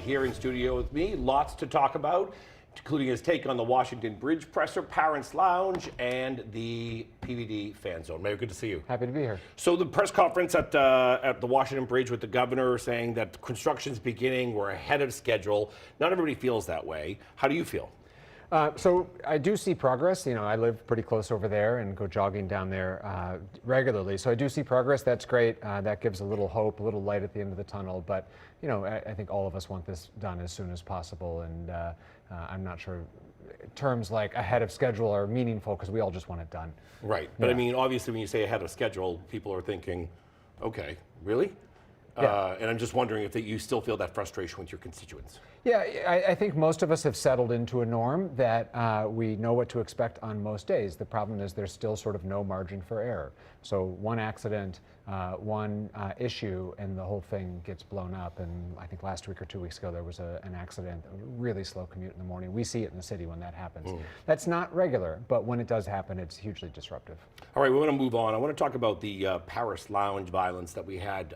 here in studio with me. Lots to talk about, including his take on the Washington Bridge presser, Parents Lounge, and the PVD fan zone. Mayor, good to see you. Happy to be here. So the press conference at the Washington Bridge with the governor saying that construction's beginning, we're ahead of schedule. Not everybody feels that way. How do you feel? So I do see progress. You know, I live pretty close over there and go jogging down there regularly. So I do see progress. That's great. That gives a little hope, a little light at the end of the tunnel. But, you know, I think all of us want this done as soon as possible. And I'm not sure terms like ahead of schedule are meaningful because we all just want it done. Right. But I mean, obviously, when you say ahead of schedule, people are thinking, okay, really? Yeah. And I'm just wondering if you still feel that frustration with your constituents. Yeah, I think most of us have settled into a norm that we know what to expect on most days. The problem is there's still sort of no margin for error. So one accident, one issue, and the whole thing gets blown up. And I think last week or 2 weeks ago there was an accident, a really slow commute in the morning. We see it in the city when that happens. That's not regular, but when it does happen, it's hugely disruptive. All right, we want to move on. I want to talk about the Paris Lounge violence that we had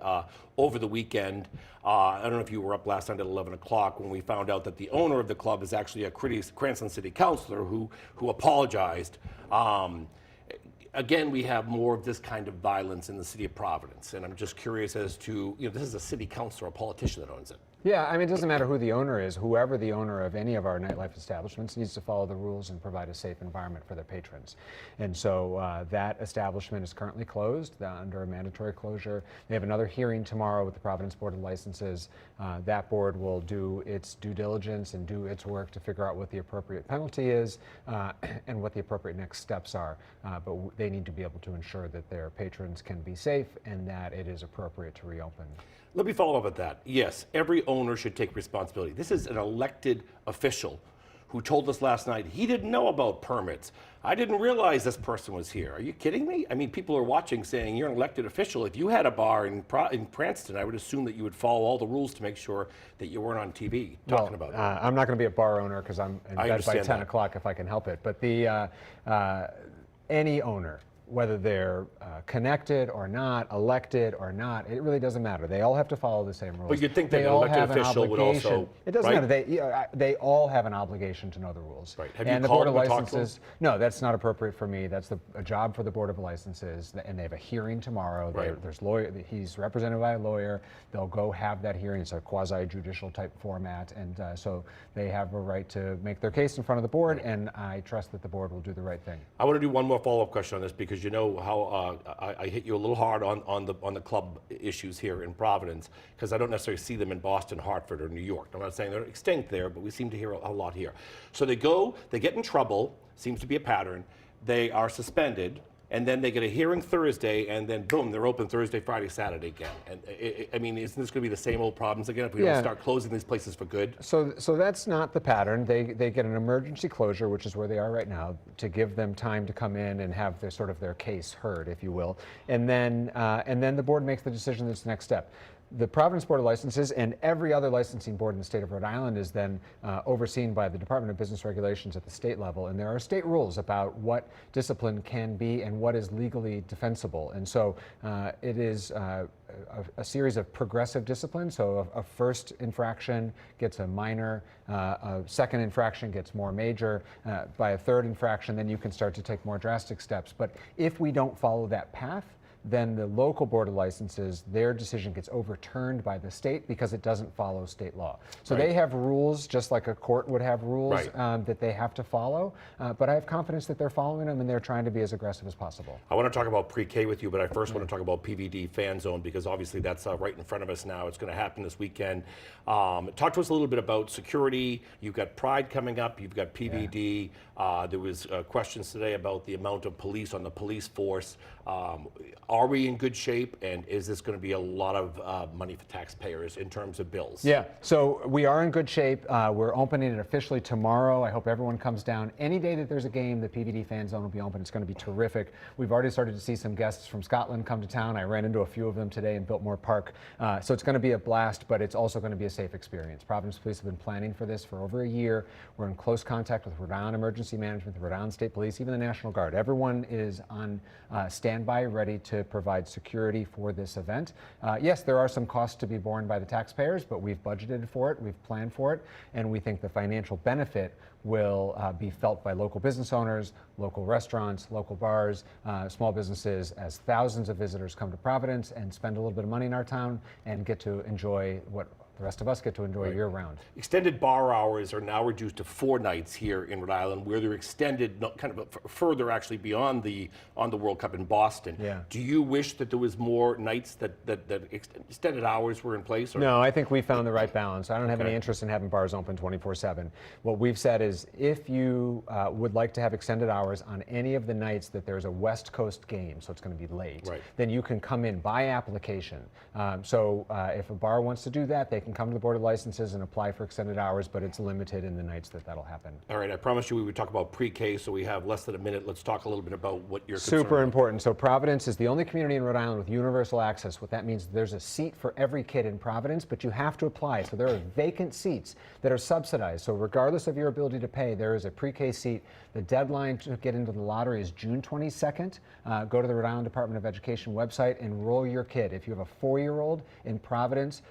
over the weekend. I don't know if you were up last night at 11 o'clock when we found out that the owner of the club is actually a Cranston city councilor who apologized. Again, we have more of this kind of violence in the city of Providence, and I'm just curious as to, you know, this is a city councilor, a politician that owns it. Yeah, I mean, it doesn't matter who the owner is. Whoever the owner of any of our nightlife establishments needs to follow the rules and provide a safe environment for their patrons. And so that establishment is currently closed under a mandatory closure. They have another hearing tomorrow with the Providence Board of Licenses. That board will do its due diligence and do its work to figure out what the appropriate penalty is and what the appropriate next steps are. But they need to be able to ensure that their patrons can be safe and that it is appropriate to reopen. Let me follow up with that. Yes, every owner should take responsibility. This is an elected official who told us last night he didn't know about permits. I didn't realize this person was here. Are you kidding me? I mean, people are watching saying you're an elected official. If you had a bar in Cranston, I would assume that you would follow all the rules to make sure that you weren't on TV talking about it. I'm not going to be a bar owner because I'm in bed by 10 o'clock if I can help it. But any owner, whether they're connected or not, elected or not, it really doesn't matter. They all have to follow the same rules. But you'd think that an elected official would also. It doesn't right? matter. They all have an obligation to know the rules. Right. Have and you the Board called of them and talked to them? Licenses. No, that's not appropriate for me. That's a job for the Board of Licenses, and they have a hearing tomorrow. Right. There's lawyer. He's represented by a lawyer. They'll go have that hearing. It's a quasi-judicial type format, and so they have a right to make their case in front of the board. And I trust that the board will do the right thing. I want to do one more follow-up question on this because you know how I hit you a little hard on the club issues here in Providence because I don't necessarily see them in Boston, Hartford, or New York. I'm not saying they're extinct there, but we seem to hear a lot here. So they get in trouble, seems to be a pattern, they are suspended, and then they get a hearing Thursday, and then boom, they're open Thursday, Friday, Saturday again. And I mean, isn't this going to be the same old problems again if we don't start closing these places for good? So that's not the pattern. They get an emergency closure, which is where they are right now, to give them time to come in and have their case heard, if you will, and then the board makes the decision that's the next step. The Providence Board of Licenses and every other licensing board in the state of Rhode Island is then overseen by the Department of Business Regulations at the state level, and there are state rules about what discipline can be and what is legally defensible. And so it is a series of progressive discipline. So a first infraction gets a minor, a second infraction gets more major. By a third infraction, then you can start to take more drastic steps. But if we don't follow that path, then the local Board of Licenses, their decision gets overturned by the state because it doesn't follow state law. So they have rules, just like a court would have rules that they have to follow. But I have confidence that they're following them and they're trying to be as aggressive as possible. I want to talk about pre-K with you, but I first want to talk about PVD fan zone because obviously that's right in front of us now. It's going to happen this weekend. Talk to us a little bit about security. You've got Pride coming up. You've got PVD. There was questions today about the amount of police on the police force. Are we in good shape, and is this going to be a lot of money for taxpayers in terms of bills? Yeah, so we are in good shape. We're opening it officially tomorrow. I hope everyone comes down. Any day that there's a game, the PVD fan zone will be open. It's going to be terrific. We've already started to see some guests from Scotland come to town. I ran into a few of them today in Biltmore Park. So it's going to be a blast, but it's also going to be a safe experience. Providence Police have been planning for this for over a year. We're in close contact with Rhode Island Emergency Management, the Rhode Island State Police, even the National Guard. Everyone is on standby, ready to to provide security for this event. Yes, there are some costs to be borne by the taxpayers, but we've budgeted for it, we've planned for it, and we think the financial benefit will be felt by local business owners, local restaurants, local bars, small businesses, as thousands of visitors come to Providence and spend a little bit of money in our town and get to enjoy what the rest of us get to enjoy year round. Extended bar hours are now reduced to 4 nights here in Rhode Island, where they're extended kind of further actually beyond the World Cup in Boston. Yeah. Do you wish that there was more nights that extended hours were in place? Or? No, I think we found the right balance. I don't have Okay. any interest in having bars open 24/7. What we've said is if you would like to have extended hours on any of the nights that there's a West Coast game, so it's going to be late, Right. then you can come in by application. So if a bar wants to do that, they can come to the Board of Licenses and apply for extended hours, but it's limited in the nights that'll happen. All right, I promised you we would talk about pre-K, so we have less than a minute. Let's talk a little bit about what you're concerned Super about. important. So Providence is the only community in Rhode Island with universal access. What that means, there's a seat for every kid in Providence, but you have to apply. So there are vacant seats that are subsidized. So regardless of your ability to pay, there is a pre-K seat. The deadline to get into the lottery is June 22nd. Go to the Rhode Island Department of Education website, enroll your kid. If you have a 4-year-old in Providence,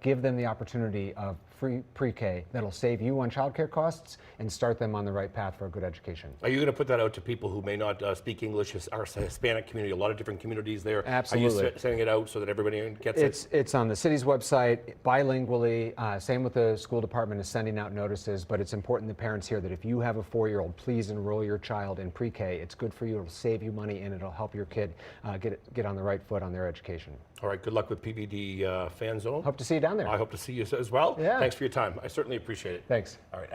give them the opportunity of free pre-K that'll save you on childcare costs and start them on the right path for a good education. Are you going to put that out to people who may not speak English, our Hispanic community, a lot of different communities there? Absolutely. Are you sending it out so that everybody gets it? It's on the city's website bilingually. Same with the school department is sending out notices, but it's important the parents hear that if you have a 4-year-old, please enroll your child in pre-K. It's good for you, it'll save you money, and it'll help your kid get on the right foot on their education. All right, good luck with PVD Fan Zone. Hope to see you down there. I hope to see you as well. Yeah. Thanks for your time. I certainly appreciate it. Thanks. All right.